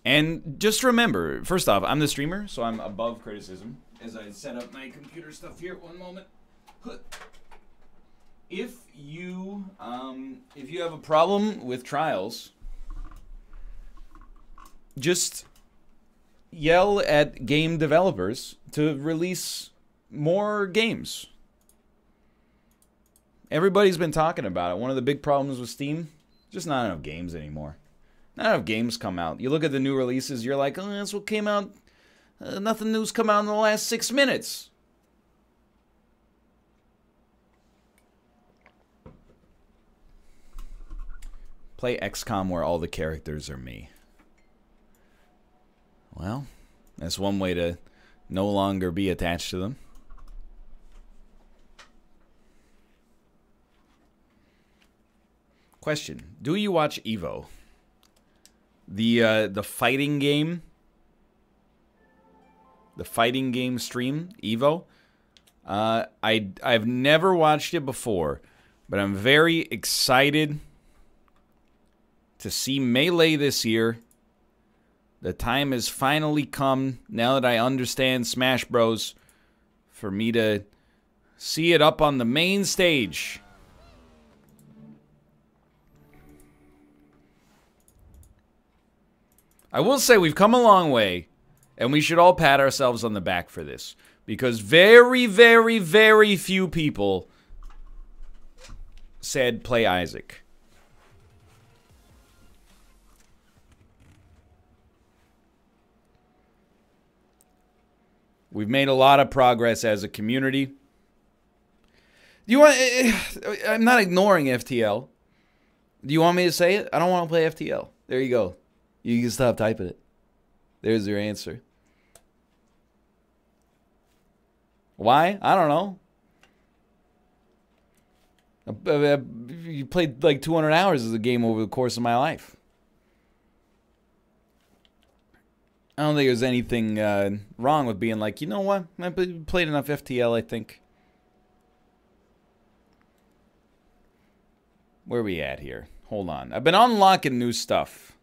And just remember, first off, I'm the streamer, so I'm above criticism. As I set up my computer stuff here, one moment. If you have a problem with trials, just yell at game developers to release more games. Everybody's been talking about it. One of the big problems with Steam, just not enough games anymore. Not enough games come out. You look at the new releases, you're like, oh, that's what came out. Nothing new's come out in the last 6 minutes. Play XCOM where all the characters are me. Well, that's one way to no longer be attached to them. Question: do you watch Evo? The fighting game? The fighting game stream, Evo? I've never watched it before, but I'm very excited to see Melee this year. The time has finally come, now that I understand Smash Bros, for me to see it up on the main stage. I will say we've come a long way, and we should all pat ourselves on the back for this, because very, very, very few people said play Isaac. We've made a lot of progress as a community. Do you want? I'm not ignoring FTL. Do you want me to say it? I don't want to play FTL. There you go. You can stop typing it. There's your answer. Why? I don't know. You played like 200 hours of the game over the course of my life. I don't think there's anything wrong with being like, you know what? I played enough FTL, I think. Where are we at here? Hold on. I've been unlocking new stuff.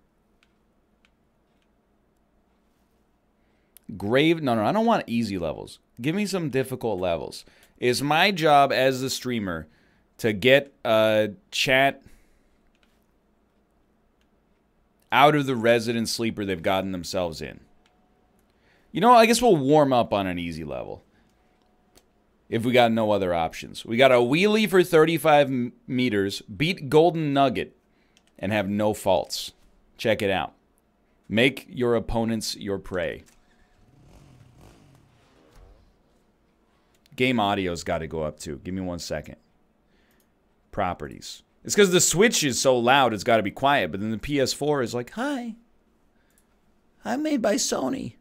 No, I don't want easy levels. Give me some difficult levels. It's my job as the streamer to get chat out of the resident sleeper they've gotten themselves in. You know, I guess we'll warm up on an easy level. If we got no other options. We got a wheelie for 35 meters, beat Golden Nugget, and have no faults. Check it out. Make your opponents your prey. Game audio's got to go up too. Give me 1 second. Properties. It's because the Switch is so loud it's got to be quiet, but then the PS4 is like, hi, I'm made by Sony.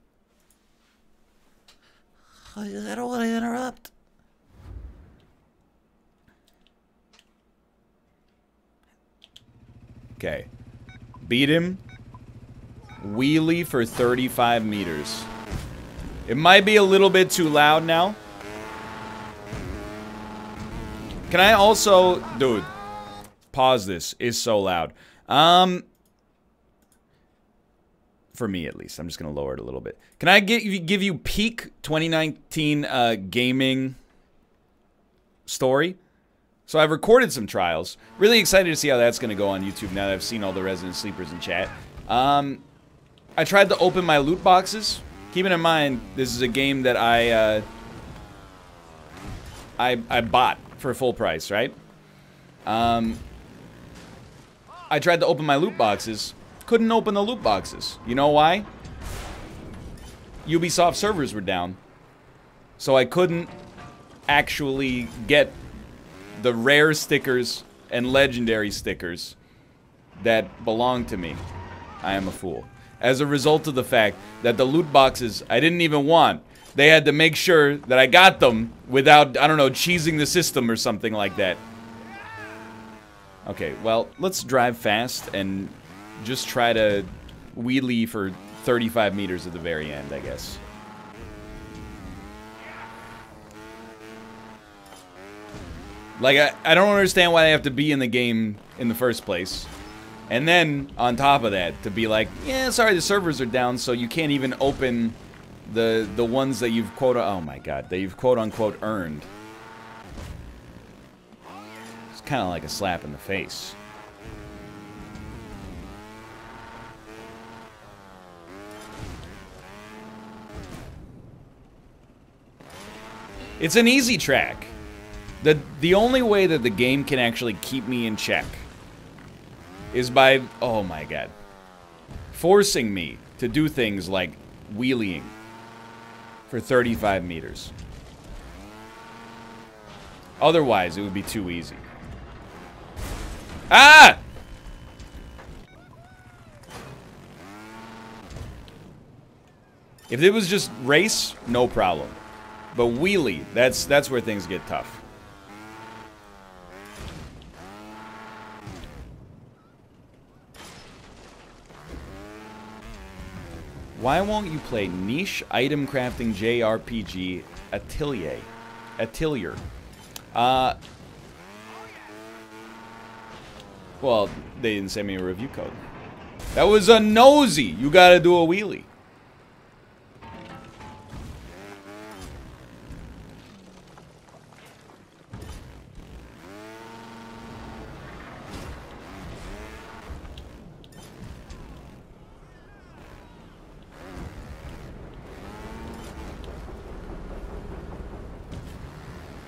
I don't want to interrupt. Okay. Beat him. Wheelie for 35 meters. It might be a little bit too loud now. Can I also... Dude. Pause this. It's so loud. For me, at least. I'm just going to lower it a little bit. Can I give you peak 2019 gaming story? So I've recorded some trials. Really excited to see how that's going to go on YouTube now that I've seen all the Resident Sleepers in chat. I tried to open my loot boxes. Keeping in mind, this is a game that I bought for full price, right? I tried to open my loot boxes. Couldn't open the loot boxes. You know why? Ubisoft servers were down. So I couldn't actually get the rare stickers and legendary stickers that belong to me. I am a fool. As a result of the fact that the loot boxes I didn't even want, they had to make sure that I got them without, I don't know, cheesing the system or something like that. Okay, well, let's drive fast and just try to wheelie for 35 meters at the very end, I guess. Like, I don't understand why they have to be in the game in the first place. And then, on top of that, to be like, yeah, sorry, the servers are down, so you can't even open the ones that you've oh my god, that you've quote-unquote earned. It's kind of like a slap in the face. It's an easy track. The only way that the game can actually keep me in check is by, oh my god, forcing me to do things like wheeling for 35 meters. Otherwise, it would be too easy. Ah! If it was just race, no problem. But wheelie, that's where things get tough. Why won't you play niche item crafting JRPG Atelier? Well, they didn't send me a review code. That was a nosy. You gotta do a wheelie.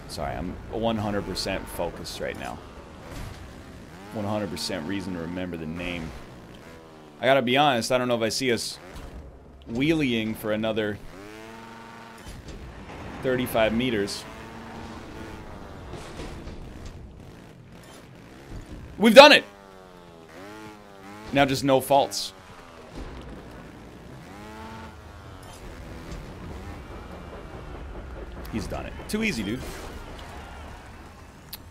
Sorry, I'm 100% focused right now. 100% reason to remember the name. I gotta be honest, I don't know if I see us wheeling for another 35 meters. We've done it! Now just no faults. He's done it. Too easy, dude.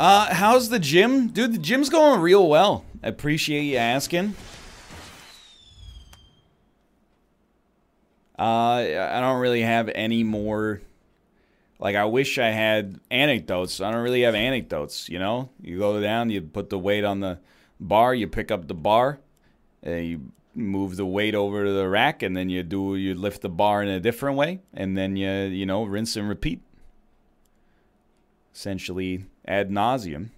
How's the gym? Dude, the gym's going real well. I appreciate you asking. I don't really have any more... Like, I wish I had anecdotes. I don't really have anecdotes, you know? You go down, you put the weight on the bar, you pick up the bar, you move the weight over to the rack, and then you lift the bar in a different way, and then you know, rinse and repeat. Essentially ad nauseum.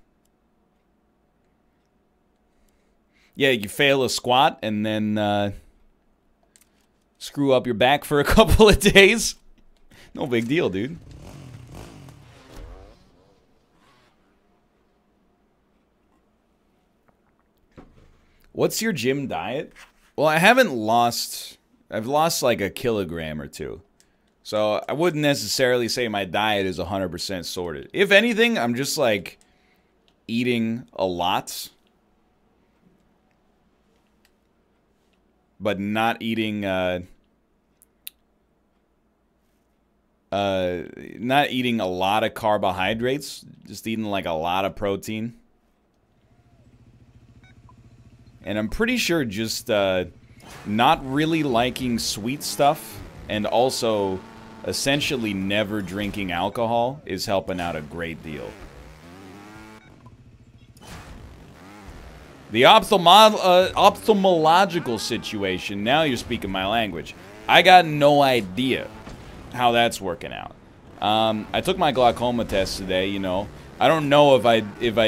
Yeah, you fail a squat and then screw up your back for a couple of days. No big deal, dude. What's your gym diet? Well, I haven't lost... I've lost like a kilogram or two. So I wouldn't necessarily say my diet is 100% sorted. If anything, I'm just like eating a lot. But not eating not eating a lot of carbohydrates, just eating like a lot of protein. And I'm pretty sure just not really liking sweet stuff and also essentially never drinking alcohol is helping out a great deal. The ophthalmological situation, now you're speaking my language. I got no idea how that's working out. I took my glaucoma test today, you know. I don't know if I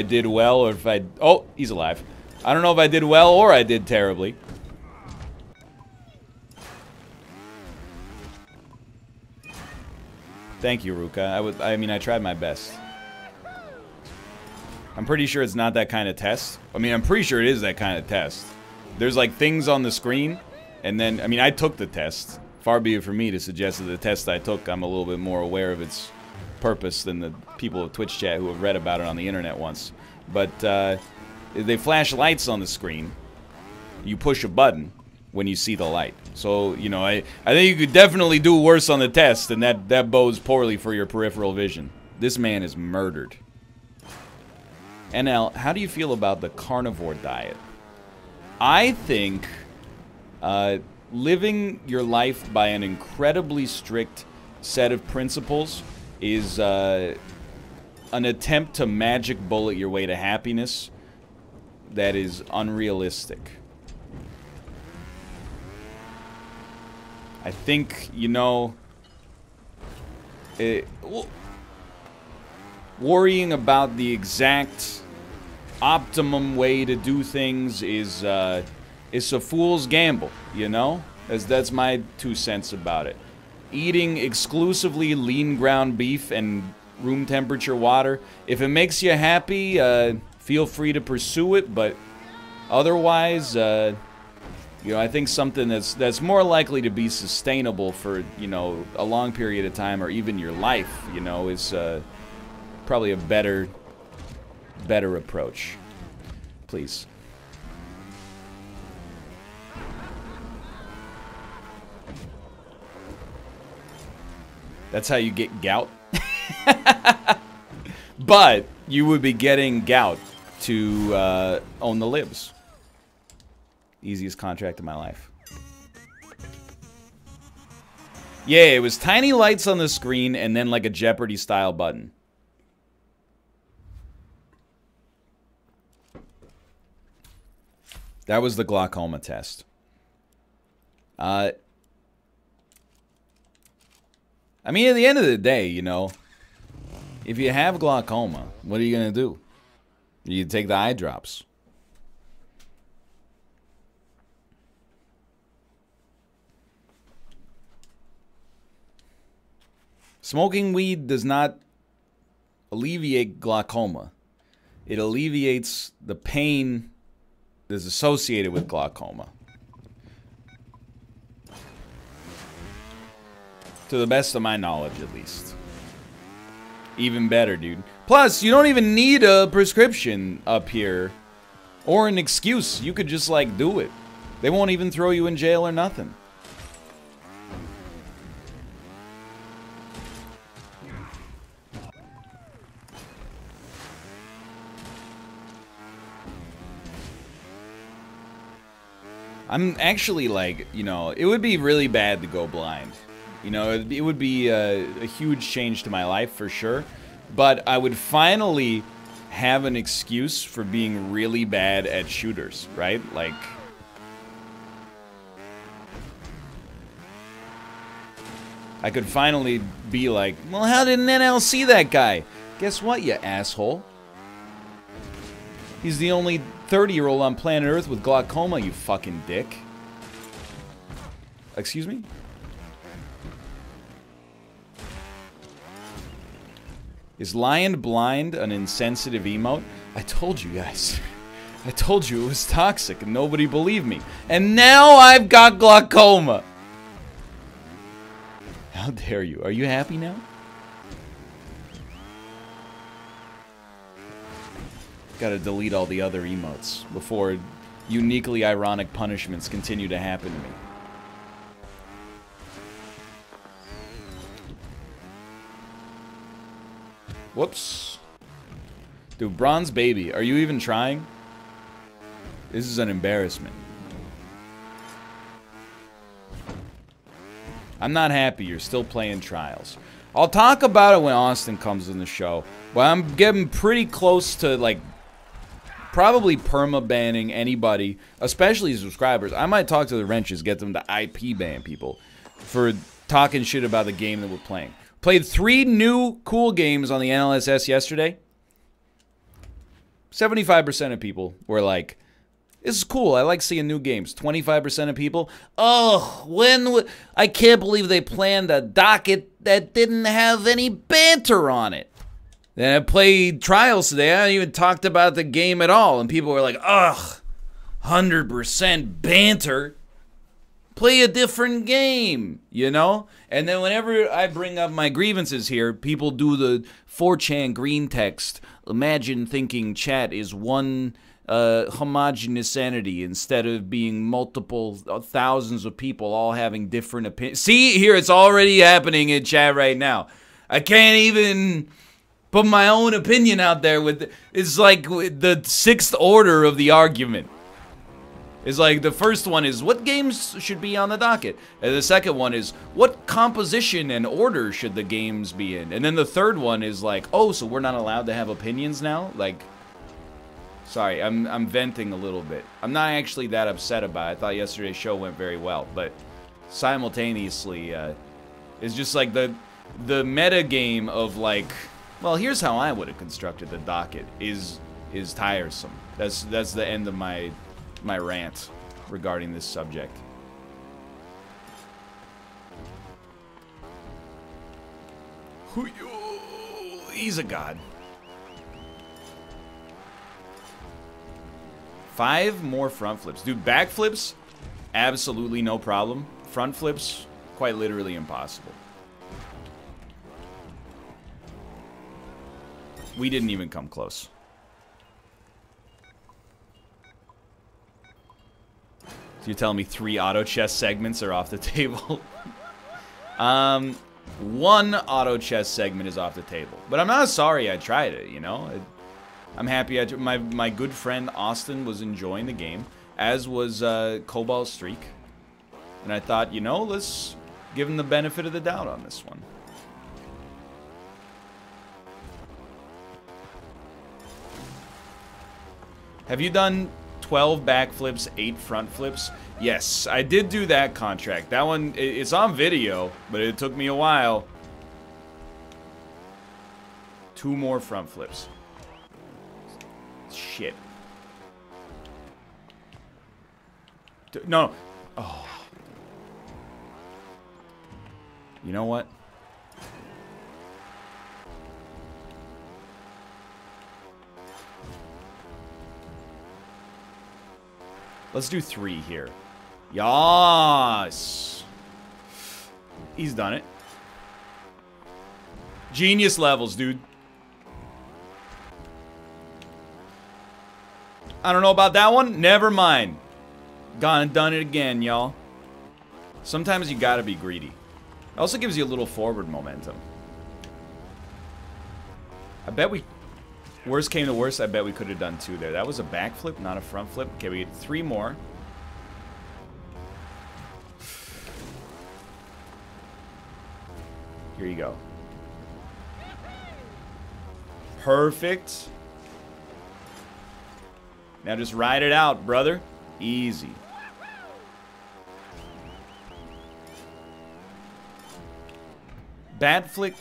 did well or if I... Oh, he's alive. I don't know if I did well or I did terribly. Thank you, Ruka. I mean, I tried my best. I'm pretty sure it's not that kind of test. I mean, I'm pretty sure it is that kind of test. There's like things on the screen, and then, I mean, I took the test. Far be it from me to suggest that the test I took, I'm a little bit more aware of its purpose than the people of Twitch chat who have read about it on the internet once. But they flash lights on the screen. You push a button when you see the light. So, you know, I think you could definitely do worse on the test, and that bodes poorly for your peripheral vision. This man is murdered. NL, how do you feel about the carnivore diet? I think living your life by an incredibly strict set of principles is an attempt to magic bullet your way to happiness that is unrealistic. I think, you know, worrying about the exact optimum way to do things is a fool's gamble, you know? That's my 2 cents about it. Eating exclusively lean ground beef and room temperature water, if it makes you happy, feel free to pursue it, but otherwise, you know, I think something that's more likely to be sustainable for, you know, a long period of time or even your life, you know, is probably a better approach. Please. That's how you get gout. But you would be getting gout to own the libs. Easiest contract of my life. Yeah, it was tiny lights on the screen and then like a Jeopardy style button. That was the glaucoma test. I mean, at the end of the day, you know, if you have glaucoma, what are you going to do? You take the eye drops. Smoking weed does not alleviate glaucoma. It alleviates the pain that's associated with glaucoma. To the best of my knowledge, at least. Even better, dude. Plus, you don't even need a prescription up here. Or an excuse. You could just, like, do it. They won't even throw you in jail or nothing. I'm actually, like, you know, it would be really bad to go blind. You know, it would be a huge change to my life for sure. But I would finally have an excuse for being really bad at shooters, right? Like, I could finally be like, well, how didn't NL see that guy? Guess what, you asshole? He's the only 30-year-old on planet Earth with glaucoma, you fucking dick. Excuse me? Is Lion Blind an insensitive emote? I told you guys. I told you it was toxic and nobody believed me. And now I've got glaucoma. How dare you? Are you happy now? Gotta delete all the other emotes before uniquely ironic punishments continue to happen to me. Whoops. Dude, Bronze Baby, are you even trying? This is an embarrassment. I'm not happy you're still playing Trials. I'll talk about it when Austin comes in the show. But I'm getting pretty close to, like, probably perma-banning anybody, especially subscribers. I might talk to the wrenches, get them to IP ban people for talking shit about the game that we're playing. Played 3 new cool games on the NLSS yesterday. 75% of people were like, this is cool, I like seeing new games. 25% of people, oh, I can't believe they planned a docket that didn't have any banter on it. Then I played Trials today, I haven't even talked about the game at all. And people were like, ugh, 100% banter. Play a different game, you know? And then whenever I bring up my grievances here, people do the 4chan green text. Imagine thinking chat is one homogeneous entity instead of being multiple thousands of people all having different opinions. See, here, it's already happening in chat right now. I can't even put my own opinion out there with, it's like the 6th order of the argument. It's like the first one is, what games should be on the docket? And the second one is, what composition and order should the games be in? And then the third one is like, oh, so we're not allowed to have opinions now? Like, sorry, I'm venting a little bit. I'm not actually that upset about it. I thought yesterday's show went very well, but simultaneously is just like the meta game of like, well, here's how I would have constructed the docket is tiresome. That's the end of my rant regarding this subject. He's a god. 5 more front flips. Dude, back flips, absolutely no problem. Front flips, quite literally impossible. We didn't even come close. So you're telling me 3 auto chess segments are off the table? 1 auto chess segment is off the table. But I'm not sorry I tried it, you know? I'm happy. My good friend Austin was enjoying the game, as was Cobalt Streak. And I thought, you know, let's give him the benefit of the doubt on this one. Have you done 12 backflips, 8 front flips? Yes, I did do that contract. That one, it's on video, but it took me a while. 2 more front flips. Shit. No. Oh. You know what? Let's do 3 here. Yas. He's done it. Genius levels, dude. I don't know about that one. Never mind. Gone and done it again, y'all. Sometimes you gotta be greedy. It also gives you a little forward momentum. I bet we... Worst came to worst, I bet we could have done 2 there. That was a backflip, not a front flip. Okay, we get 3 more. Here you go. Perfect. Now just ride it out, brother. Easy. Backflips?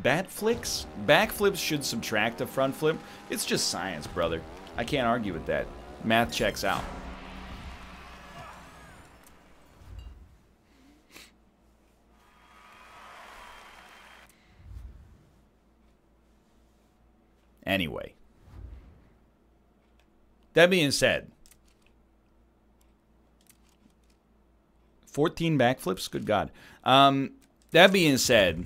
Backflips should subtract a front flip. It's just science, brother. I can't argue with that. Math checks out. Anyway. That being said, 14 backflips? Good God. That being said,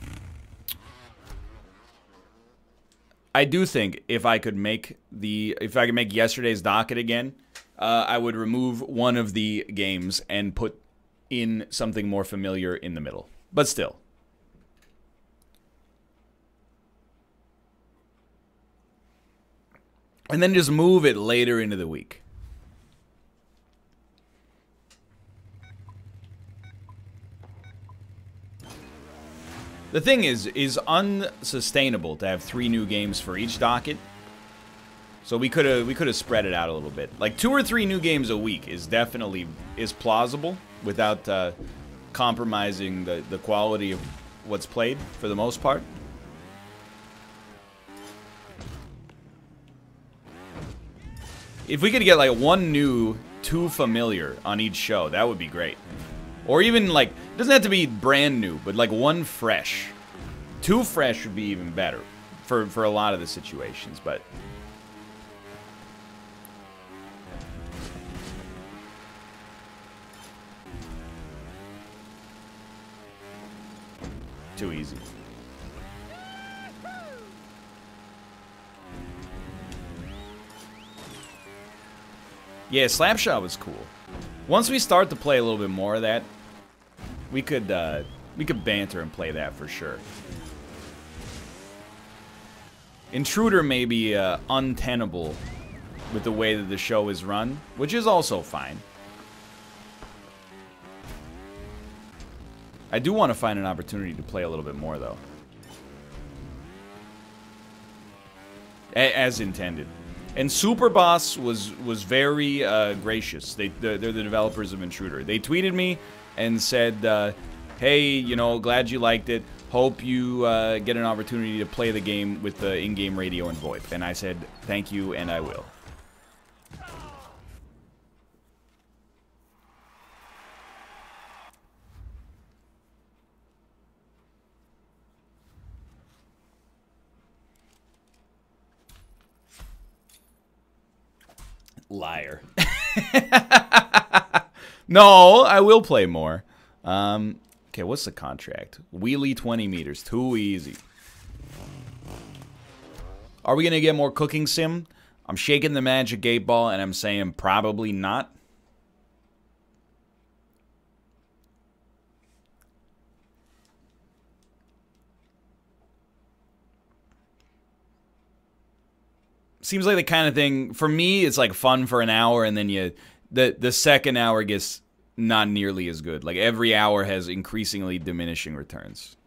I do think if I could make yesterday's docket again, I would remove one of the games and put in something more familiar in the middle. But still. And then just move it later into the week. The thing is unsustainable to have 3 new games for each docket. So we could have spread it out a little bit. Like 2 or 3 new games a week is definitely plausible without compromising the quality of what's played for the most part. If we could get like 1 new, 2 familiar on each show, that would be great. Or even like, it doesn't have to be brand new, but like 1 fresh. 2 fresh would be even better for a lot of the situations, but... Too easy. Yeah, Slapshot was cool. Once we start to play a little bit more of that, we could banter and play that for sure. Intruder may be untenable with the way that the show is run, which is also fine. I do want to find an opportunity to play a little bit more, though. As intended. And Superboss was very gracious. They're the developers of Intruder. They tweeted me and said, hey, you know, glad you liked it. Hope you get an opportunity to play the game with the in-game radio and VoIP. And I said, thank you, and I will. Liar. No, I will play more. Okay, what's the contract? Wheelie 20 meters. Too easy. Are we going to get more cooking sim? I'm shaking the magic 8-ball, and I'm saying probably not. Seems like the kind of thing, for me, it's like fun for an hour, and then the second hour gets not nearly as good. Like, every hour has increasingly diminishing returns.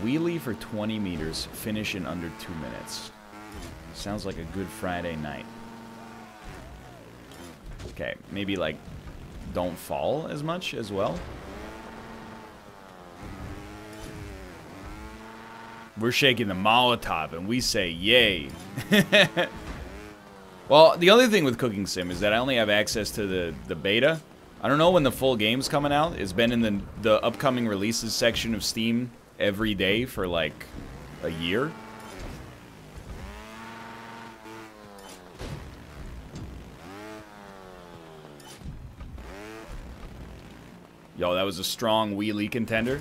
Wheelie for 20 meters, finish in under 2 minutes. Sounds like a good Friday night. Okay, maybe like don't fall as much as well. We're shaking the Molotov and we say yay. Well, the other thing with Cooking Sim is that I only have access to the beta. I don't know when the full game's coming out. It's been in the upcoming releases section of Steam every day for like a year. Yo, that was a strong wheelie contender.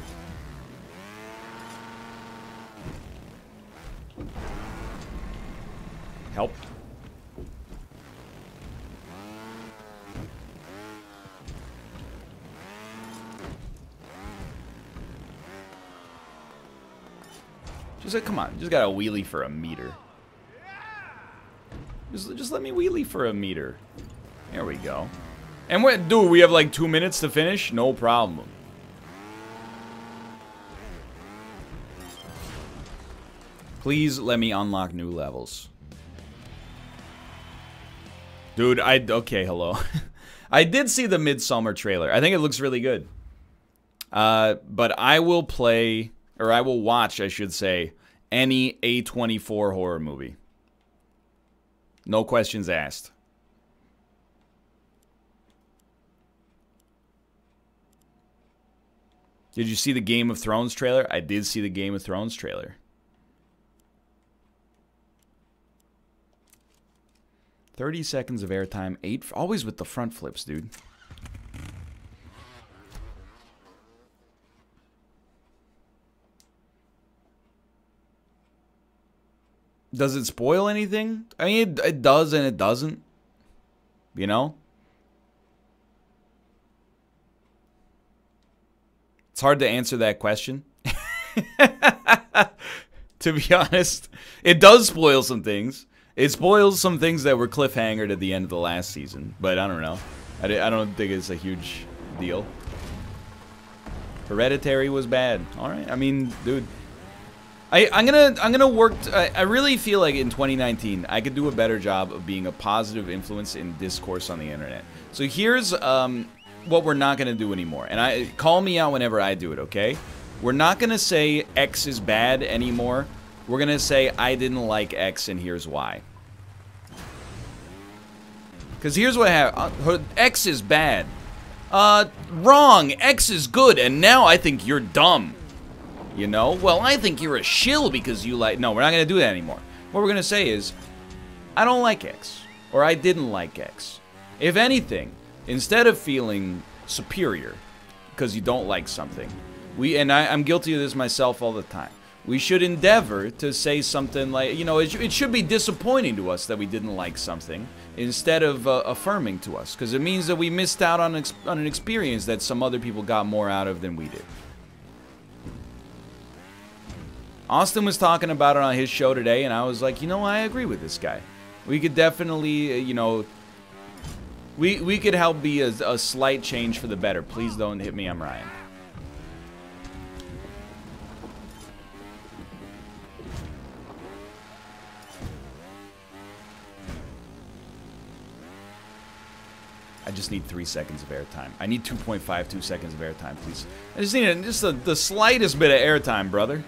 Help. Just like, come on, just got a wheelie for a meter. Just let me wheelie for a meter. There we go. And what, dude, we have like 2 minutes to finish? No problem. Please let me unlock new levels. Dude, okay, hello. I did see the Midsummer trailer. I think it looks really good. But I will play, or I will watch, I should say, any A24 horror movie. No questions asked. Did you see the Game of Thrones trailer? I did see the Game of Thrones trailer. 30 seconds of airtime, 8, always with the front flips, dude. Does it spoil anything? I mean, it does and it doesn't. You know? It's hard to answer that question. To be honest, it does spoil some things. It spoils some things that were cliffhangered at the end of the last season, but I don't know. I don't think it's a huge deal. Hereditary was bad. All right, I mean, dude, I'm gonna work. I really feel like in 2019 I could do a better job of being a positive influence in discourse on the internet. So here's what we're not gonna do anymore, and call me out whenever I do it, okay? We're not gonna say X is bad anymore. We're gonna say I didn't like X and here's why. Because here's what happened. X is bad. Wrong. X is good, and now I think you're dumb. You know? Well, I think you're a shill because you like... No, we're not gonna do that anymore. What we're gonna say is, I don't like X, or I didn't like X. If anything, instead of feeling superior because you don't like something, I'm guilty of this myself all the time. We should endeavor to say something like, you know, it should be disappointing to us that we didn't like something instead of affirming to us, because it means that we missed out on an experience that some other people got more out of than we did. Austin was talking about it on his show today, and I was like, you know, I agree with this guy. We could definitely, you know, we could help be a slight change for the better. Please don't hit me, I'm Ryan. just need 3 seconds of airtime. I need 2.52 seconds of airtime, please. I just need the slightest bit of airtime, brother.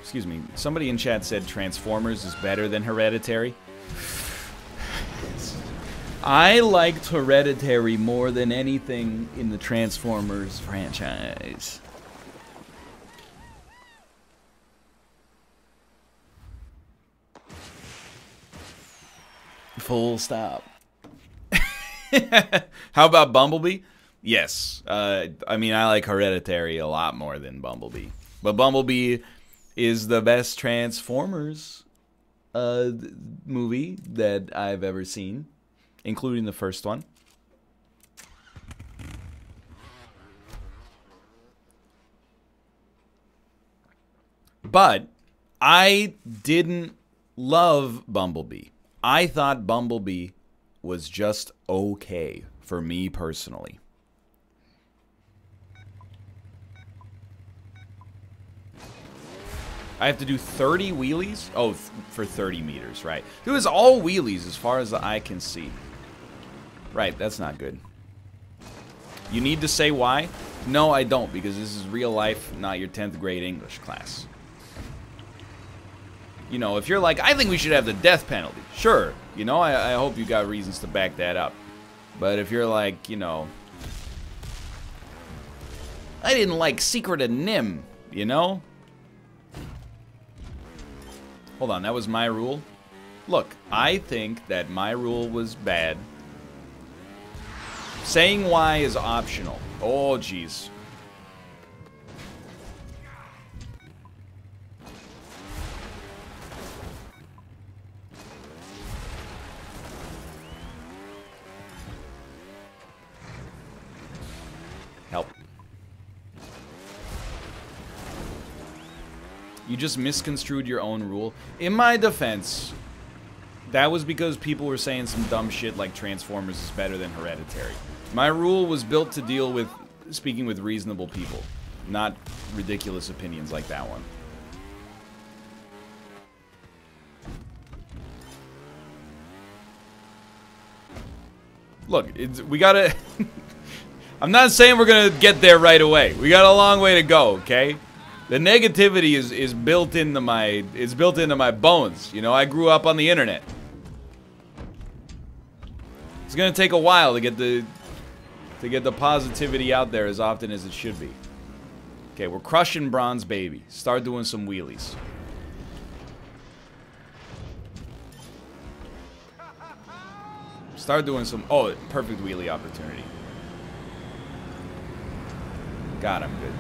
Excuse me. Somebody in chat said Transformers is better than Hereditary. I liked Hereditary more than anything in the Transformers franchise. Full stop. How about Bumblebee? Yes. I mean, I like Hereditary a lot more than Bumblebee. But Bumblebee is the best Transformers movie that I've ever seen, including the first one. But I didn't love Bumblebee. I thought Bumblebee was just okay for me personally. I have to do 30 wheelies? Oh, for 30 meters, right. It was all wheelies as far as the eye can see. Right, that's not good. You need to say why? No, I don't, because this is real life, not your 10th grade English class. You know, if you're like, I think we should have the death penalty. Sure, you know, I hope you got reasons to back that up. But if you're like, you know, I didn't like Secret of Nim, you know? Hold on, that was my rule? Look, I think that my rule was bad. Saying why is optional. Oh, jeez. Help. You just misconstrued your own rule. In my defense, that was because people were saying some dumb shit like Transformers is better than Hereditary. My rule was built to deal with speaking with reasonable people, not ridiculous opinions like that one. Look, we gotta... I'm not saying we're gonna get there right away. We got a long way to go, okay? The negativity is built into my bones. You know, I grew up on the internet. It's gonna take a while to get the positivity out there as often as it should be. Okay, we're crushing Bronze Baby. Start doing some wheelies. Start doing some... Oh, perfect wheelie opportunity. God, I'm good.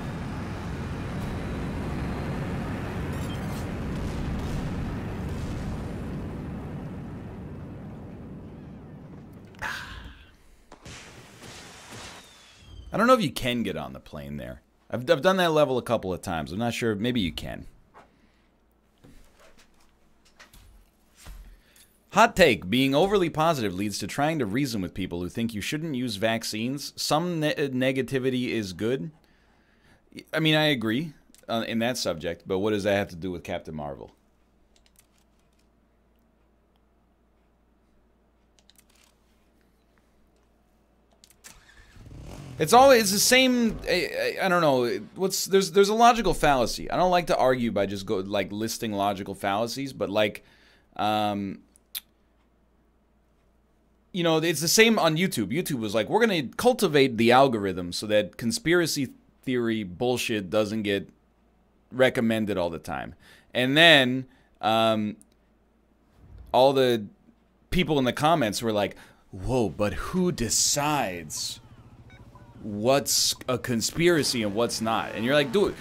I don't know if you can get on the plane there. I've done that level a couple of times. I'm not sure. Maybe you can. Hot take. Being overly positive leads to trying to reason with people who think you shouldn't use vaccines. Some negativity is good. I mean, I agree in that subject, but what does that have to do with Captain Marvel? It's always the same. I don't know. There's a logical fallacy. I don't like to argue by just listing logical fallacies, but like, you know, it's the same on YouTube. YouTube was like, we're gonna cultivate the algorithm so that conspiracy theory bullshit doesn't get recommended all the time. And then all the people in the comments were like, whoa, but who decides what's a conspiracy and what's not? And you're like, dude,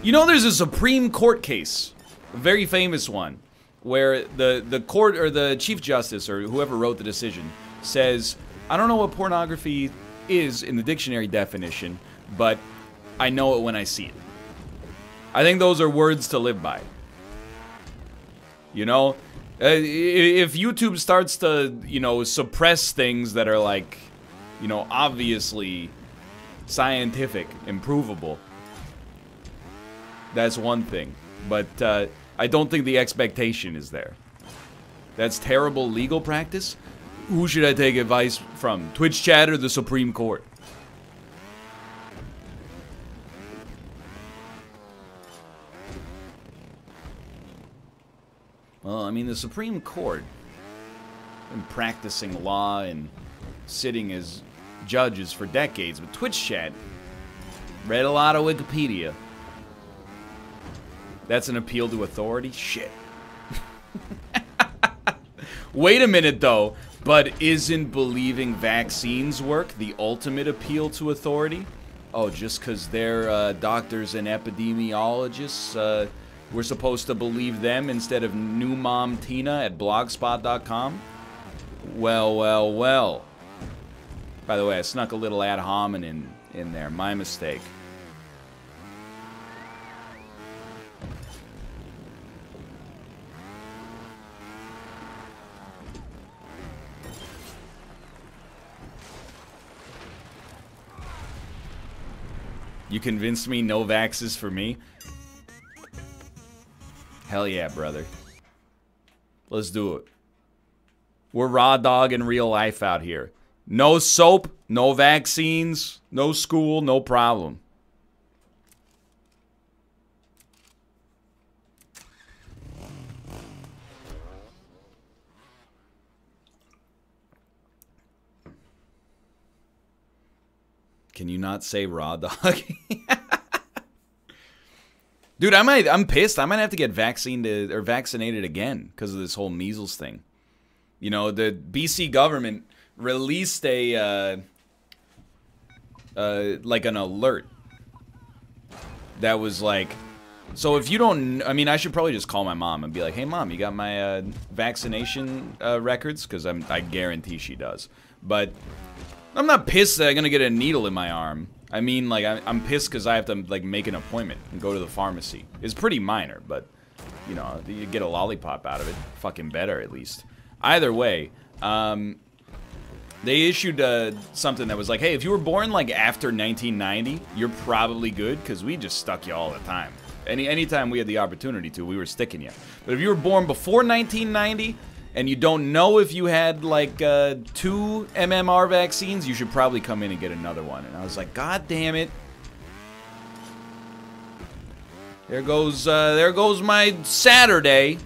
you know, there's a Supreme Court case, a very famous one, where the court or the Chief Justice or whoever wrote the decision says, I don't know what pornography is in the dictionary definition, but I know it when I see it. I think those are words to live by. You know, if YouTube starts to, you know, suppress things that are like, you know, obviously scientific, improvable, That's one thing. But I don't think the expectation is there. That's terrible legal practice? Who should I take advice from? Twitch chat or the Supreme Court? Well, I mean, the Supreme Court been practicing law and sitting as judges for decades, but Twitch chat read a lot of Wikipedia. That's an appeal to authority? Shit. Wait a minute, though. But isn't believing vaccines work the ultimate appeal to authority? Oh, just because they're doctors and epidemiologists, we're supposed to believe them instead of new mom Tina at blogspot.com? Well, well, well. By the way, I snuck a little ad hominem in there. My mistake. You convinced me no vaxes for me? Hell yeah, brother. Let's do it. We're raw dog in real life out here. No soap, no vaccines, no school, no problem. Can you not say raw dog? Dude, I'm pissed. I might have to get vaccinated again because of this whole measles thing. You know, the BC government released a like an alert that was like, so if you don't, I mean, I should probably just call my mom and be like, hey mom, you got my vaccination records? Because I guarantee she does. But I'm not pissed that I'm gonna get a needle in my arm. I mean, like, I'm pissed because I have to, like, make an appointment and go to the pharmacy. It's pretty minor, but, you know, you get a lollipop out of it. Fucking better, at least. Either way, they issued something that was like, hey, if you were born, like, after 1990, you're probably good, because we just stuck you all the time. Anytime we had the opportunity to, we were sticking you. But if you were born before 1990, and you don't know if you had, like, 2 MMR vaccines, you should probably come in and get another one. And I was like, God damn it. There goes my Saturday.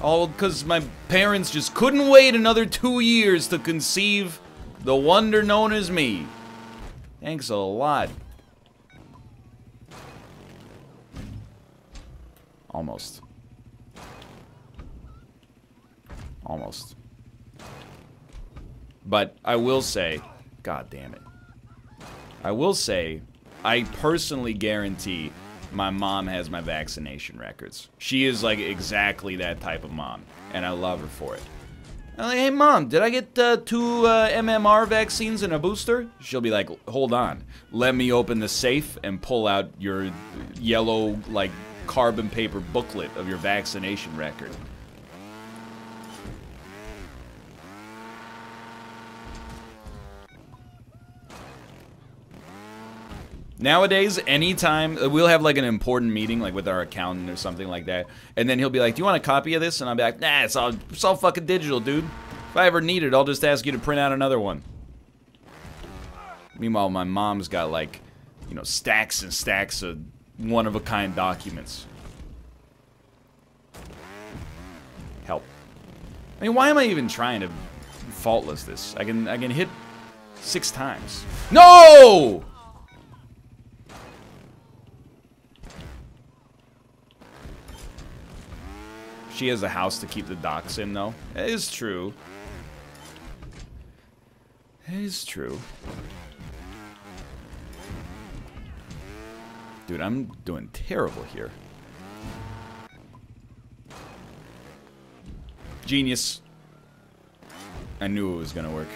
All because my parents just couldn't wait another 2 years to conceive the wonder known as me. Thanks a lot. Almost. Almost. But I will say, God damn it. I will say, I personally guarantee my mom has my vaccination records. She is like exactly that type of mom, and I love her for it. I'm like, hey mom, did I get 2 MMR vaccines and a booster? She'll be like, hold on. Let me open the safe and pull out your yellow, like, carbon paper booklet of your vaccination record. Nowadays, anytime, we'll have like an important meeting, like with our accountant or something like that, and then he'll be like, do you want a copy of this? And I'll be like, nah, it's all fucking digital, dude. If I ever need it, I'll just ask you to print out another one. Meanwhile, my mom's got like, you know, stacks and stacks of one-of-a-kind documents. Help. I mean, why am I even trying to faultless this? I can hit 6 times. No! She has a house to keep the docks in, though. It is true. It is true. Dude, I'm doing terrible here. Genius. I knew it was gonna work.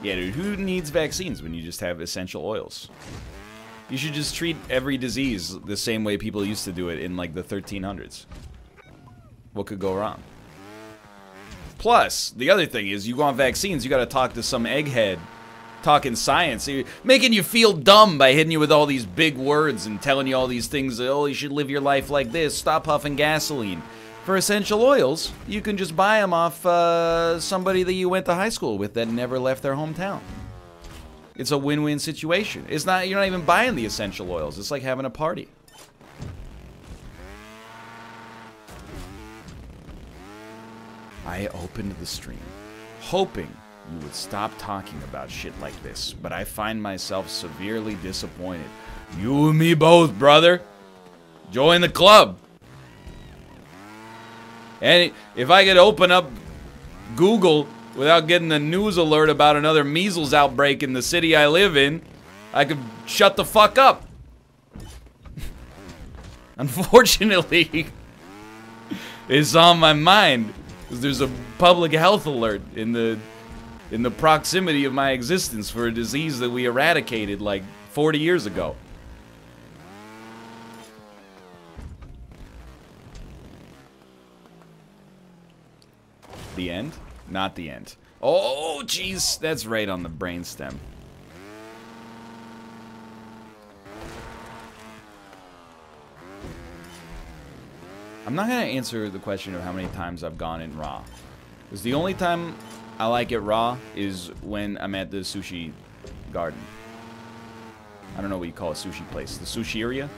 Yeah, dude, who needs vaccines when you just have essential oils? You should just treat every disease the same way people used to do it in, like, the 1300s. What could go wrong? Plus, the other thing is, you want vaccines, you gotta talk to some egghead talking science. Making you feel dumb by hitting you with all these big words and telling you all these things. Oh, you should live your life like this. Stop huffing gasoline. For essential oils, you can just buy them off somebody that you went to high school with that never left their hometown. It's a win-win situation. It's not, you're not even buying the essential oils. It's like having a party. I opened the stream, hoping you would stop talking about shit like this, but I find myself severely disappointed. You and me both, brother. Join the club. And if I could open up Google without getting a news alert about another measles outbreak in the city I live in, I could shut the fuck up. Unfortunately, it's on my mind because there's a public health alert in the proximity of my existence for a disease that we eradicated like 40 years ago. The end? Not the end. Oh, jeez. That's right on the brainstem. I'm not going to answer the question of how many times I've gone in raw. Because the only time I like it raw is when I'm at the sushi garden. I don't know what you call a sushi place. The sushi area?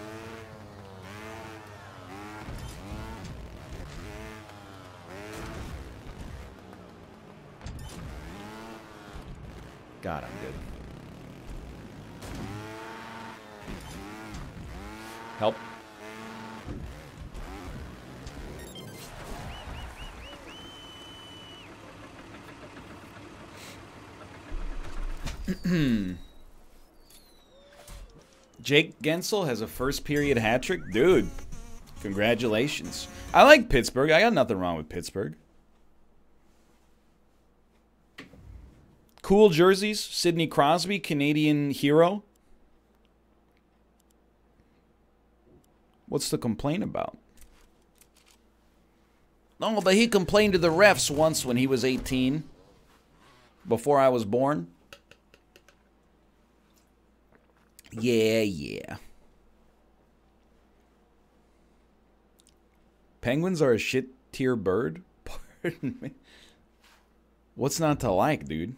God, I'm good. Help. Jake Gensel has a first period hat trick? Dude, congratulations. I like Pittsburgh. I got nothing wrong with Pittsburgh. Cool jerseys. Sidney Crosby, Canadian hero. What's the complaint about? Oh, but he complained to the refs once when he was 18. Before I was born. Yeah. Penguins are a shit tier bird? Pardon me. What's not to like, dude?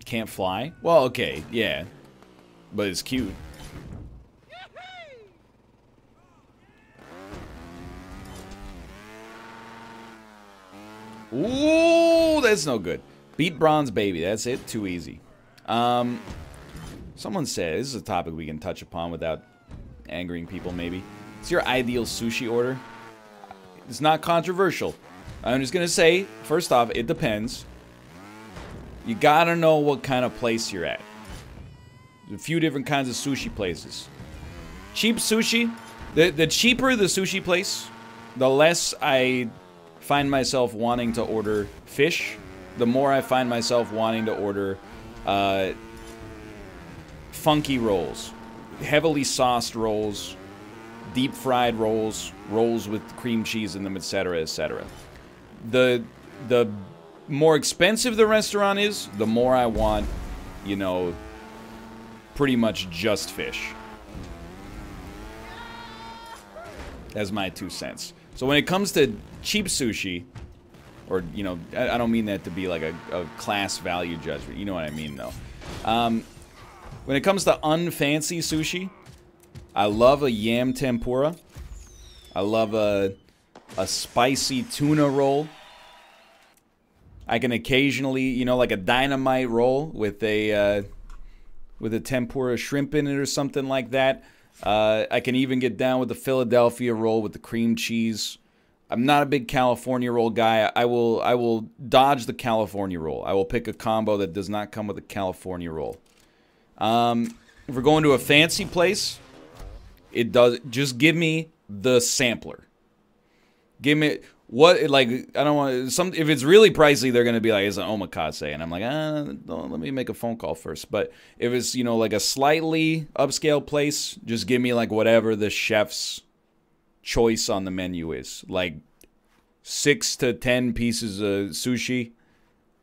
Can't fly? Well, okay, yeah. But it's cute. Ooh, that's no good. Beat bronze baby. That's it. Too easy. Someone said, this is a topic we can touch upon without angering people, maybe. It's your ideal sushi order. It's not controversial. I'm just going to say, first off, it depends. You gotta know what kind of place you're at. There's a few different kinds of sushi places. Cheap sushi, the cheaper the sushi place, the less I find myself wanting to order fish, the more I find myself wanting to order funky rolls, heavily sauced rolls, deep fried rolls, rolls with cream cheese in them, etc., etc. The more expensive the restaurant is, the more I want, you know, pretty much just fish. That's my 2 cents. So when it comes to cheap sushi, or, you know, I don't mean that to be like a class value judgment. You know what I mean, though. When it comes to unfancy sushi, I love a yam tempura. I love a spicy tuna roll. I can occasionally, you know, like a dynamite roll with a tempura shrimp in it or something like that. I can even get down with the Philadelphia roll with the cream cheese. I'm not a big California roll guy. I will dodge the California roll. I will pick a combo that does not come with a California roll. If we're going to a fancy place, it does just give me the sampler. Give me what, like, I don't want some. If it's really pricey, they're gonna be like, it's an omakase, and I'm like, no, let me make a phone call first. But if it's, you know, like a slightly upscale place, just give me like whatever the chef's choice on the menu is. Like 6 to 10 pieces of sushi.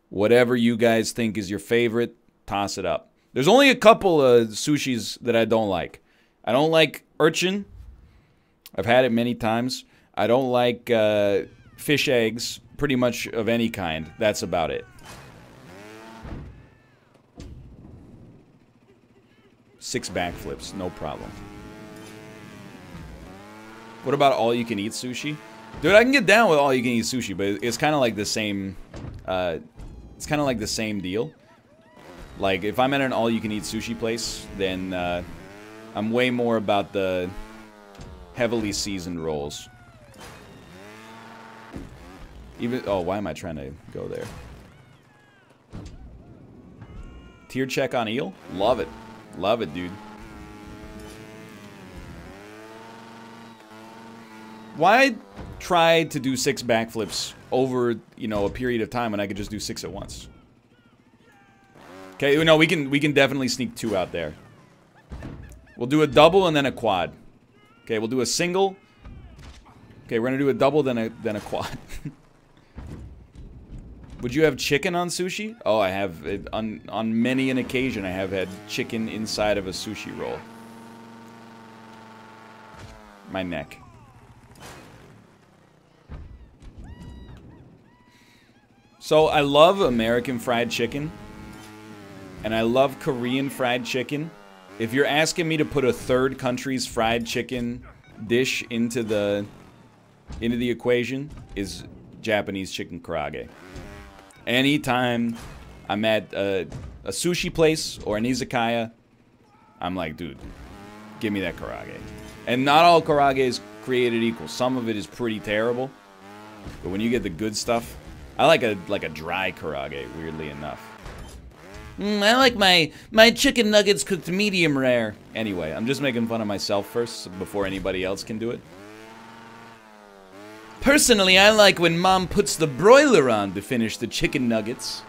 Whatever you guys think is your favorite, toss it up. There's only a couple of sushis that I don't like. I don't like urchin. I've had it many times. I don't like fish eggs, pretty much of any kind. That's about it. 6 backflips, no problem. What about all-you-can-eat sushi? Dude, I can get down with all-you-can-eat sushi, but it's kind of like the same. It's kind of like the same deal. Like, if I'm at an all-you-can-eat sushi place, then I'm way more about the heavily seasoned rolls. Even, oh, why am I trying to go there? Tier check on eel? Love it. Love it, dude. Why try to do 6 backflips over, you know, a period of time when I could just do 6 at once? Okay, no, we can definitely sneak 2 out there. We'll do a double and then a quad. Okay, we'll do a single. Okay, we're gonna do a double, then a quad. Would you have chicken on sushi? Oh, I have. On many an occasion, I have had chicken inside of a sushi roll. My neck. So, I love American fried chicken. And I love Korean fried chicken. If you're asking me to put a third country's fried chicken dish into the equation, is Japanese chicken karaage. Anytime I'm at a sushi place or an izakaya, I'm like, dude, give me that karaage. And not all karaage is created equal. Some of it is pretty terrible. But when you get the good stuff, I like a dry karaage, weirdly enough. I like my chicken nuggets cooked medium rare. Anyway, I'm just making fun of myself first before anybody else can do it. Personally, I like when Mom puts the broiler on to finish the chicken nuggets.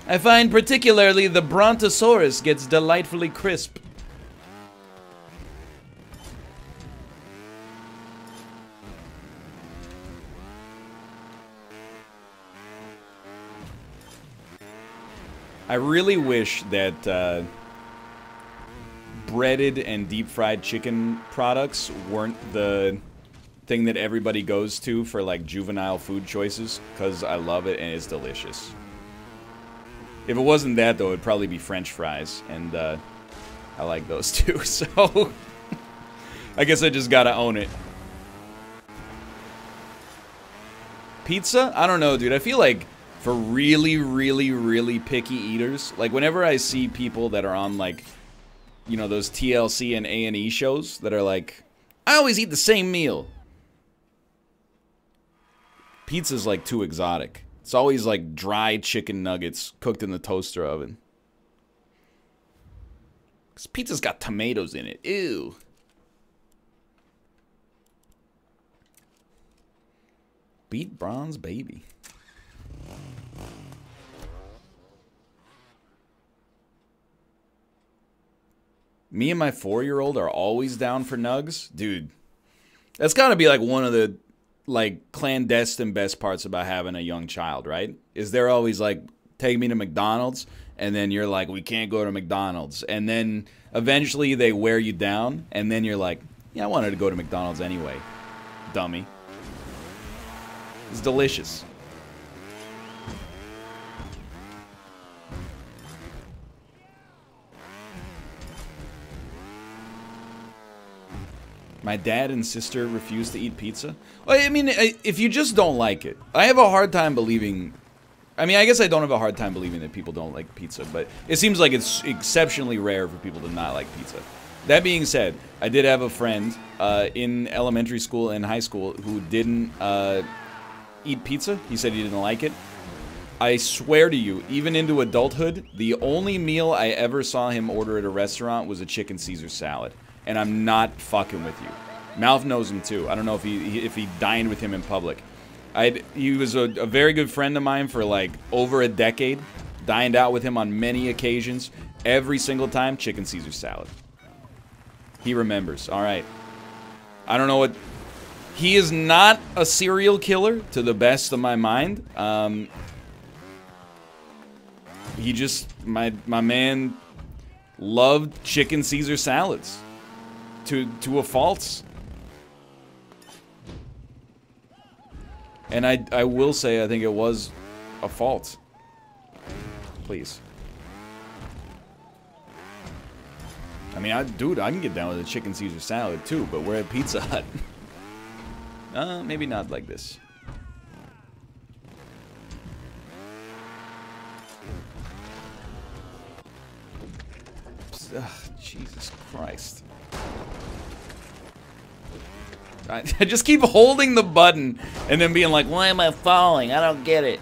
I find particularly the Brontosaurus gets delightfully crisp. I really wish that breaded and deep-fried chicken products weren't the thing that everybody goes to for, like, juvenile food choices, because I love it and it's delicious. If it wasn't that, though, it'd probably be French fries, and I like those too, so I guess I just gotta own it. Pizza? I don't know, dude. I feel like for really, really, really picky eaters, like, whenever I see people that are on, like, you know, those TLC and A&E shows that are like, I always eat the same meal. Pizza's, like, too exotic. It's always, like, dry chicken nuggets cooked in the toaster oven. Because pizza's got tomatoes in it. Ew. Beat bronze, baby. Me and my 4-year-old are always down for nugs. Dude, that's gotta be like one of the, like, clandestine best parts about having a young child, right? Is they're always like, take me to McDonald's, and then you're like, we can't go to McDonald's. And then eventually they wear you down, and then you're like, yeah, I wanted to go to McDonald's anyway, dummy. It's delicious. My dad and sister refuse to eat pizza. I mean, if you just don't like it. I have a hard time believing... I mean, I guess I don't have a hard time believing that people don't like pizza, but it seems like it's exceptionally rare for people to not like pizza. That being said, I did have a friend in elementary school and high school who didn't eat pizza. He said he didn't like it. I swear to you, even into adulthood, the only meal I ever saw him order at a restaurant was a chicken Caesar salad. And I'm not fucking with you. Malf knows him too. I don't know if he dined with him in public. He was a very good friend of mine for like over a decade. Dined out with him on many occasions. Every single time, chicken Caesar salad. He remembers. All right. I don't know what He is not a serial killer, to the best of my mind. He just, my man loved chicken Caesar salads to a fault. And I will say I think it was a fault. Please. I mean, dude, I can get down with a chicken Caesar salad too, but we're at Pizza Hut. Maybe not like this. Ugh, Jesus Christ. I just keep holding the button and then being like, why am I falling? I don't get it.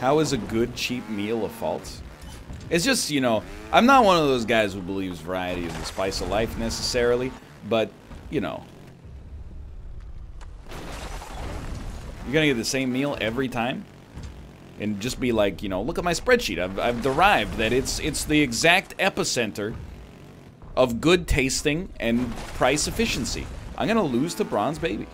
How is a good, cheap meal a fault? It's just, you know, I'm not one of those guys who believes variety is the spice of life necessarily, but, you know. You're gonna get the same meal every time? And just be like, you know, look at my spreadsheet. I've derived that it's the exact epicenter of good tasting and price efficiency. I'm gonna lose to Bronze Baby.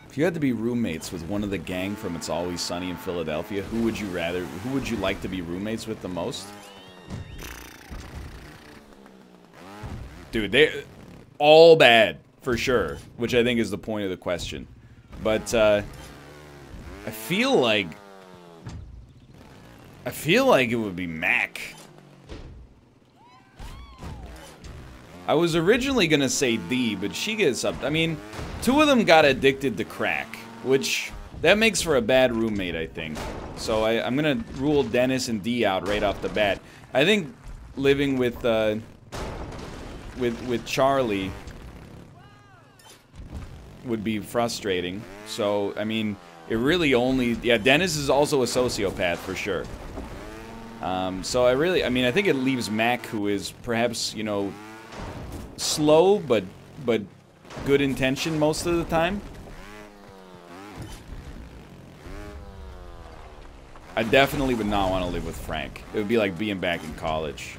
If you had to be roommates with one of the gang from It's Always Sunny in Philadelphia, who would you like to be roommates with the most? Dude, they're all bad, for sure, which I think is the point of the question. But, I feel like it would be Mac. I was originally gonna say D, but she gets up. I mean, two of them got addicted to crack, which that makes for a bad roommate, I think. So I'm gonna rule Dennis and D out right off the bat. I think living with Charlie would be frustrating. So I mean, it really only Dennis is also a sociopath for sure. So I think it leaves Mac, who is perhaps, you know, slow but good intention most of the time. I definitely would not want to live with Frank. It would be like being back in college,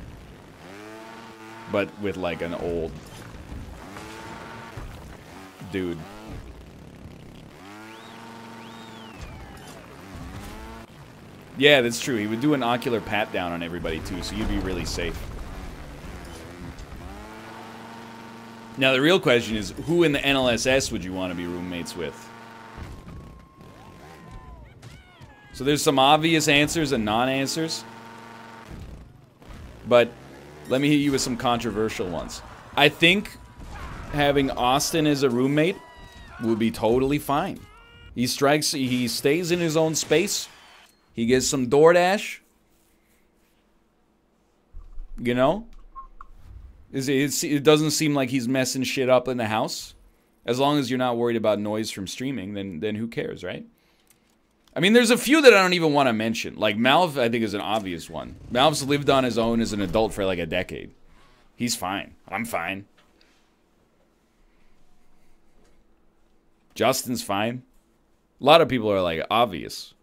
but with like an old dude. Yeah, that's true. He would do an ocular pat down on everybody too, so you'd be really safe. Now, the real question is, who in the NLSS would you want to be roommates with? So there's some obvious answers and non-answers. But let me hit you with some controversial ones. I think having Austin as a roommate would be totally fine. He stays in his own space. He gets some DoorDash. You know? It doesn't seem like he's messing shit up in the house. As long as you're not worried about noise from streaming, then who cares, right? I mean, there's a few that I don't even want to mention. Like, Malv, I think, is an obvious one. Malv's lived on his own as an adult for like a decade. He's fine. I'm fine. Justin's fine. A lot of people are like, obvious.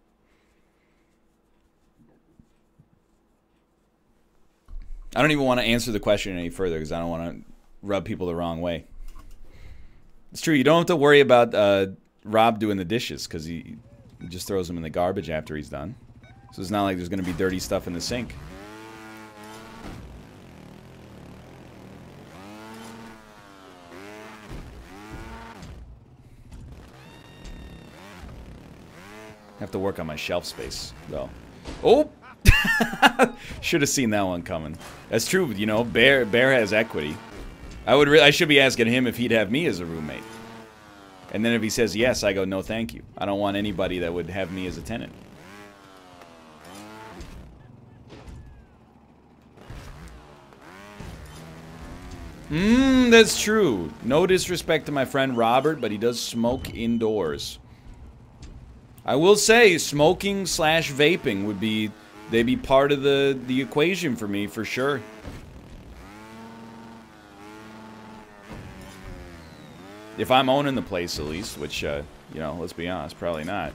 I don't even want to answer the question any further because I don't want to rub people the wrong way. It's true, you don't have to worry about Rob doing the dishes because he just throws them in the garbage after he's done. So it's not like there's going to be dirty stuff in the sink. I have to work on my shelf space, though. Oh! Should have seen that one coming. That's true, you know, Bear has equity. I should be asking him if he'd have me as a roommate. And then if he says yes, I go, no thank you. I don't want anybody that would have me as a tenant. That's true. No disrespect to my friend Robert, but he does smoke indoors. I will say, smoking / vaping would be... They'd be part of the equation for me, for sure. If I'm owning the place, at least, which, you know, let's be honest, probably not.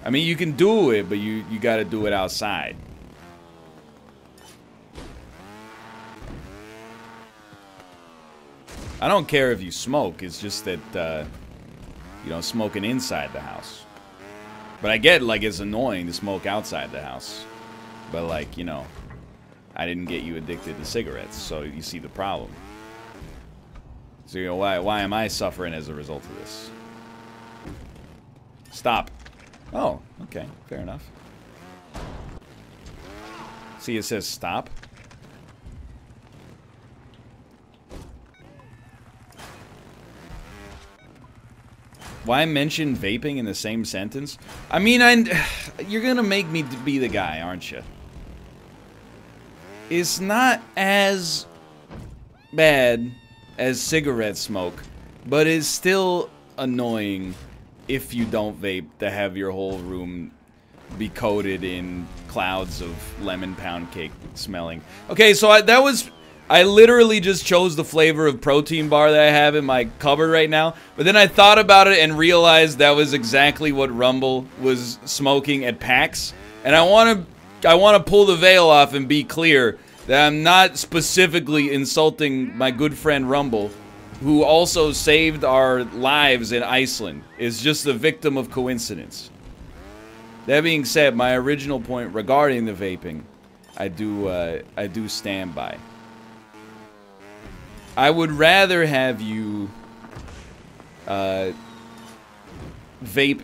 I mean, you can do it, but you gotta do it outside. I don't care if you smoke, it's just that, you know, smoking inside the house. But I get, like, it's annoying to smoke outside the house. But, like, you know, I didn't get you addicted to cigarettes, so you see the problem. So, you know, why am I suffering as a result of this? Stop. Oh, okay, fair enough. See, it says stop. Why mention vaping in the same sentence? I mean, you're gonna make me be the guy, aren't you? It's not as bad as cigarette smoke, but it's still annoying if you don't vape to have your whole room be coated in clouds of lemon pound cake smelling. Okay, so I literally just chose the flavor of protein bar that I have in my cupboard right now, but then I thought about it and realized that was exactly what Rumble was smoking at PAX, and I want to pull the veil off and be clear that I'm not specifically insulting my good friend Rumble, who also saved our lives in Iceland. Is just a victim of coincidence. That being said, my original point regarding the vaping, I do stand by. I would rather have you vape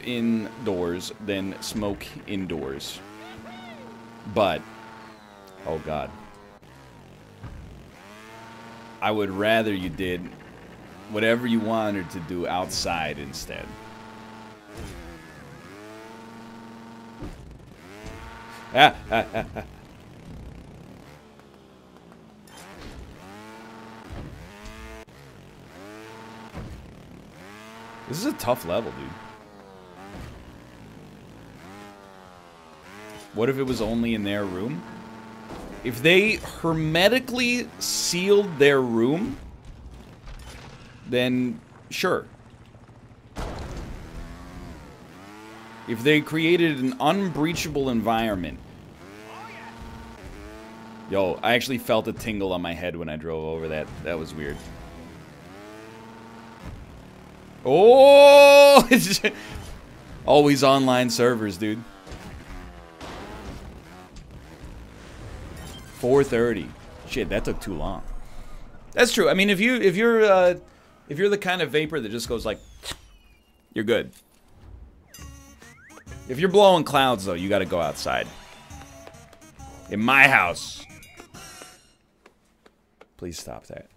indoors than smoke indoors. But, oh god, I would rather you did whatever you wanted to do outside instead. This is a tough level, dude. What if it was only in their room? If they hermetically sealed their room, then sure. If they created an unbreachable environment. Yo, I actually felt a tingle on my head when I drove over that. That was weird. Oh! Always online servers, dude. 4:30. Shit, that took too long. That's true. I mean, if you're the kind of vapor that just goes like, you're good. If you're blowing clouds, though, you got to go outside. In my house. Please stop that.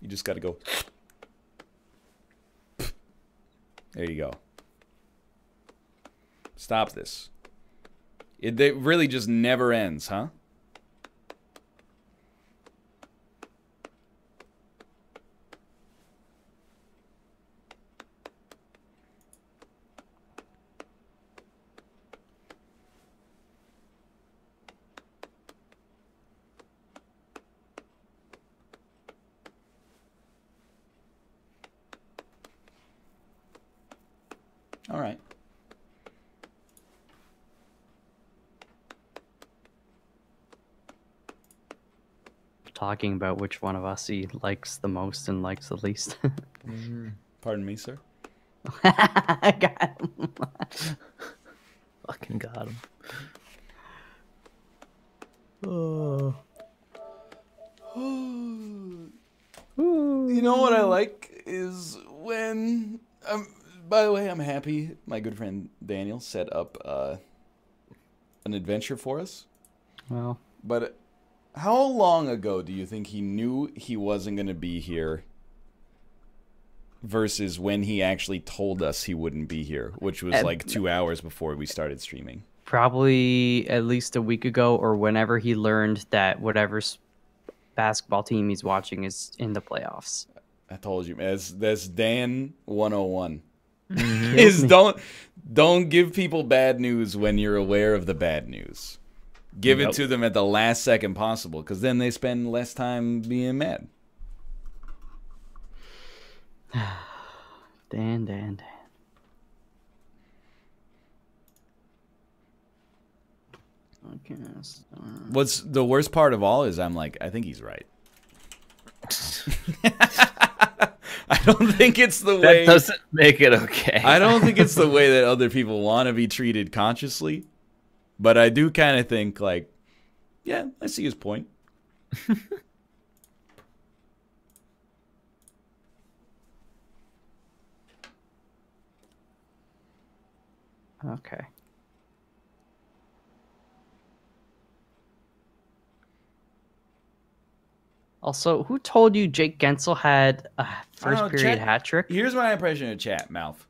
You just got to go. There you go. Stop this. It really just never ends, huh? All right. Talking about which one of us he likes the most and likes the least. Pardon me, sir? I got him. Fucking got him. Oh. You know what I like is when... by the way, I'm happy my good friend Daniel set up an adventure for us. Well, but how long ago do you think he knew he wasn't going to be here versus when he actually told us he wouldn't be here, which was like 2 hours before we started streaming? Probably at least a week ago, or whenever he learned that whatever basketball team he's watching is in the playoffs. I told you, man. That's Dan 101. is don't give people bad news when you're aware of the bad news. Give it to them at the last second possible, because then they spend less time being mad. Dan. Okay. What's the worst part of all is I'm like, I think he's right. I don't think it's the way... That doesn't make it okay. I don't think it's the way that other people want to be treated consciously. But I do kind of think, like, yeah, I see his point. Okay. Also, who told you Jake Gensel had a first period hat trick? Here's my impression of chat, Mouth.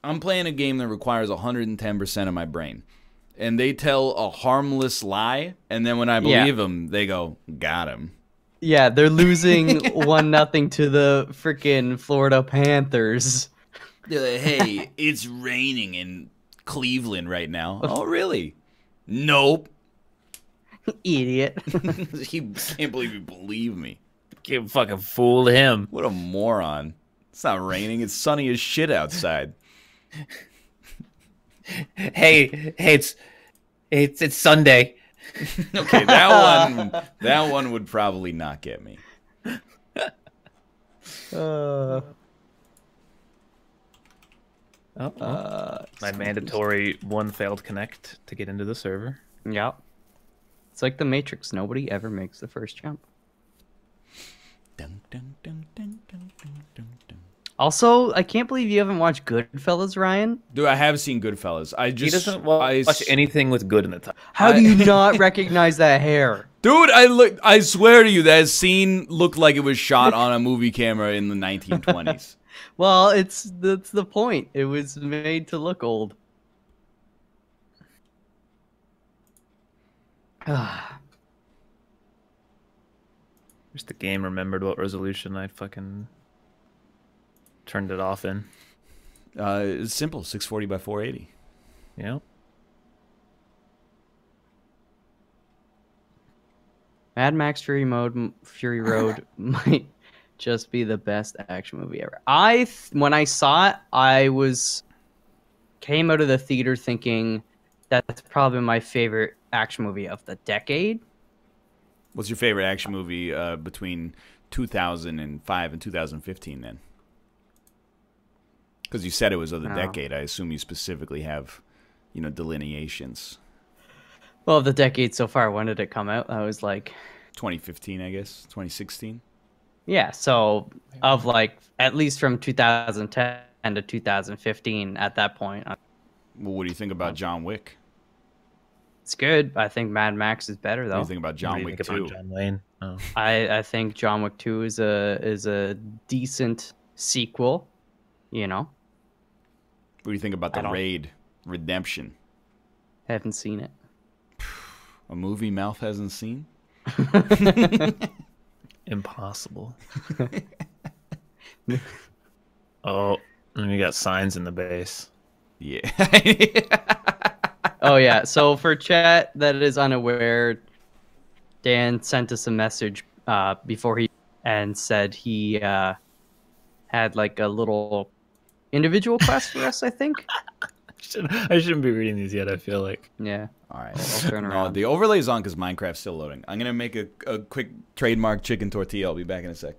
I'm playing a game that requires 110% of my brain. And they tell a harmless lie, and then when I believe them, they go, got him. Yeah, they're losing 1-0 to the freaking Florida Panthers. They're like, hey, it's raining in Cleveland right now. Oh, really? Nope. Idiot. He can't believe you believe me. Can't fucking fool him. What a moron. It's not raining. It's sunny as shit outside. Hey, it's Sunday. Okay, that one would probably not get me. My mandatory one failed connect to get into the server. Yep. It's like the Matrix. Nobody ever makes the first jump. Dun, dun, dun, dun, dun, dun, dun, dun. Also, I can't believe you haven't watched Goodfellas, Ryan. Dude, I have seen Goodfellas. He doesn't watch anything with good in the title. How do you not recognize that hair? Dude, I swear to you, that scene looked like it was shot on a movie camera in the 1920s. Well, that's the point. It was made to look old. Wish the game remembered what resolution I'd fucking turned it off in. It's simple, 640 by 480. Yeah. Mad Max Fury Road might just be the best action movie ever. When I saw it, came out of the theater thinking that's probably my favorite action movie of the decade. What's your favorite action movie between 2005 and 2015 then? Because you said it was of the decade. I assume you specifically have, delineations. Well, the decade so far, when did it come out? I was like... 2015, I guess. 2016. Yeah, so of at least from 2010 to 2015 at that point. Well, what do you think about John Wick? It's good. I think Mad Max is better, though. What do you think about John Wick 2? John Wayne? Oh. I think John Wick 2 is a decent sequel, What do you think about The Raid Redemption? Haven't seen it. A movie Mouth hasn't seen? Impossible. Oh, and you got signs in the base. Yeah. Oh, yeah. So for chat that is unaware, Dan sent us a message before and said he had a little individual quest for us, I think. I shouldn't be reading these yet, I feel like. Yeah. All right. I'll turn around. No, the overlay's on because Minecraft's still loading. I'm going to make a quick trademark chicken tortilla. I'll be back in a sec.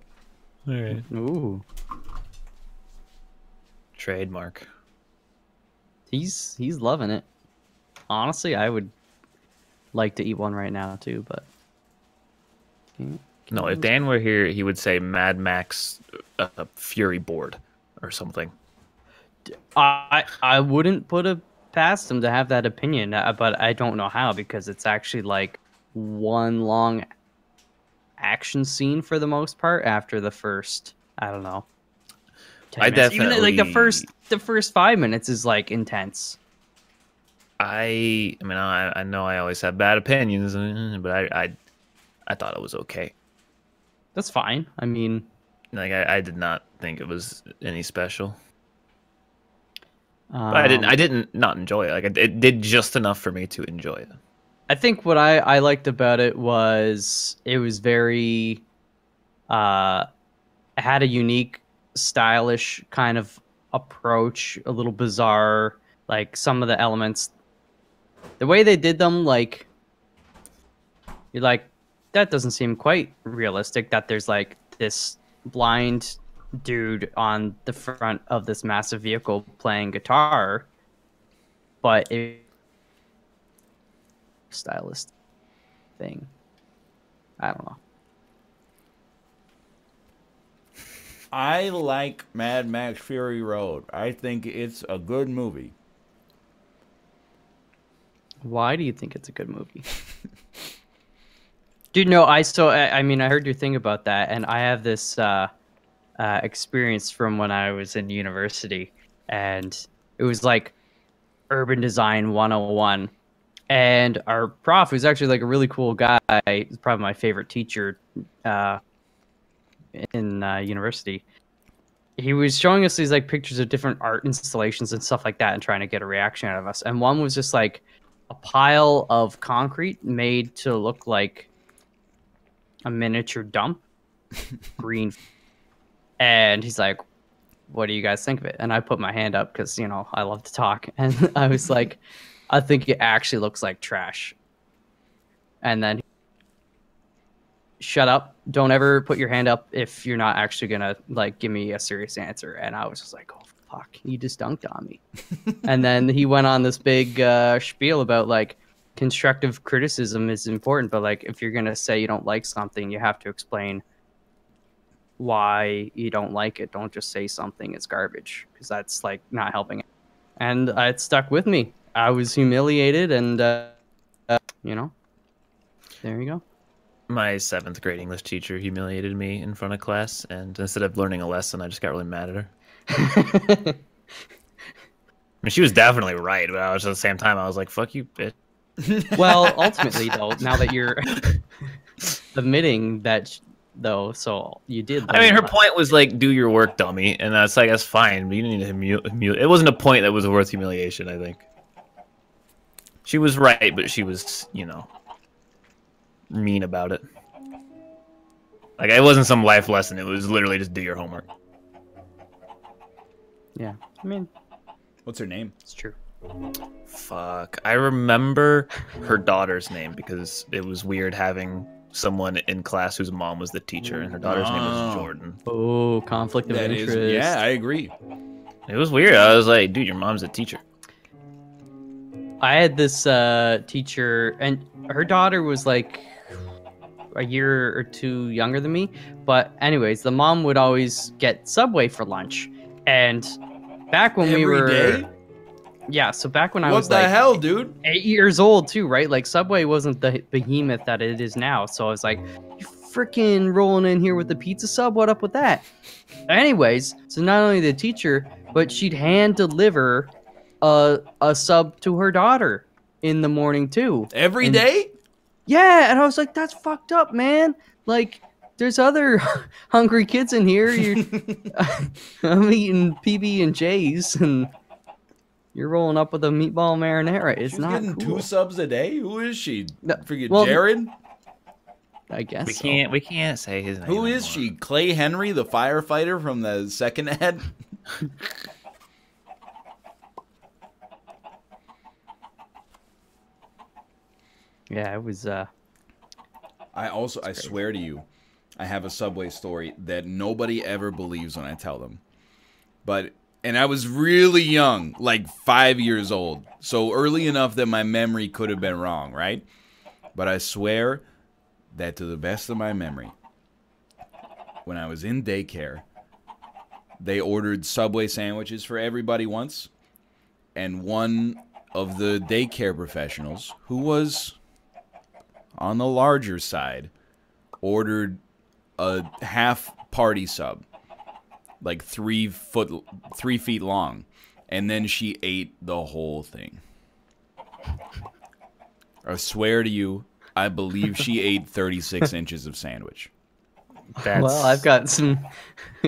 All right. Ooh. Trademark. He's loving it. Honestly, I would like to eat one right now, too, but... No, if Dan were here, he would say Mad Max Fury Board or something. I wouldn't put it past him to have that opinion, but I don't know how, because it's actually one long action scene for the most part after the first, I don't know, 10 minutes. Definitely... Even the first 5 minutes is intense. I know I always have bad opinions, but I thought it was okay. That's fine. I mean, I did not think it was any special. But I didn't not enjoy it. Like it did just enough for me to enjoy it. I think what I liked about it was very it had a unique, stylish kind of approach, a little bizarre. Like some of the elements, the way they did them, like you're like, that doesn't seem quite realistic. That there's like this blind dude on the front of this massive vehicle playing guitar, but it stylist thing. I don't know. I like Mad Max Fury Road. I think it's a good movie. Why do you think it's a good movie? Dude, no, I mean, I heard your thing about that, and I have this experience from when I was in university, and it was like urban design 101. And our prof, who's actually like a really cool guy, is probably my favorite teacher in university. He was showing us these like pictures of different art installations and stuff like that, and trying to get a reaction out of us. And one was just like a pile of concrete made to look like a miniature dump, green. And he's like, "What do you guys think of it?" And I put my hand up because I love to talk, and I was like, "I think it actually looks like trash." And then, shut up! Don't ever put your hand up if you're not actually gonna like give me a serious answer. And I was just like, "Oh fuck, he just dunked on me." And then he went on this big spiel about like constructive criticism is important, but like if you're gonna say you don't like something, you have to explain why you don't like it. Don't just say something is garbage, because that's like not helping. And it stuck with me. I was humiliated, and there you go. My 7th grade English teacher humiliated me in front of class, and instead of learning a lesson, I just got really mad at her. I mean, she was definitely right, but I was at the same time, I was like, "Fuck you, bitch." Well, ultimately, though, now that you're admitting that, though, so you did. I mean, her point was like, "Do your work, dummy," and that's like, that's fine, but you didn't need to humiliate. It wasn't a point that was worth humiliation. I think she was right, but she was, mean about it. Like, it wasn't some life lesson. It was literally just do your homework. Yeah, I mean, What's her name? it's true. Fuck. I remember her daughter's name because it was weird having someone in class whose mom was the teacher, and her daughter's name was Jordan. Oh, conflict of interest. Yeah, I agree. It was weird. I was like, dude, your mom's a teacher. I had this teacher, and her daughter was like a year or two younger than me. But anyways, the mom would always get Subway for lunch. And back when we were... Every day? Yeah, so back when I What was the like hell, dude? 8 years old too, right? Like Subway wasn't the behemoth that it is now. So I was like, you freaking rolling in here with the pizza sub? What up with that? Anyways, so not only the teacher, but she'd hand deliver a sub to her daughter in the morning too. Every day? Yeah, and I was like, that's fucked up, man. Like, there's other hungry kids in here. I'm eating PB and J's, and you're rolling up with a meatball marinara. It's She's not getting cool. 2 subs a day? Who is she? No, Forget well, Jared? I guess We can't say his name. Who is anymore. she? Clay Henry, the firefighter from the second ad? Yeah, it was. I swear to you, I have a Subway story that nobody ever believes when I tell them. And I was really young, like 5 years old. So early enough that my memory could have been wrong, right? But I swear that to the best of my memory, when I was in daycare, they ordered Subway sandwiches for everybody once. And one of the daycare professionals, who was on the larger side, ordered a half party sub, like 3 feet long, and then she ate the whole thing. I swear to you, I believe she ate 36 inches of sandwich. That's... Well, I've got some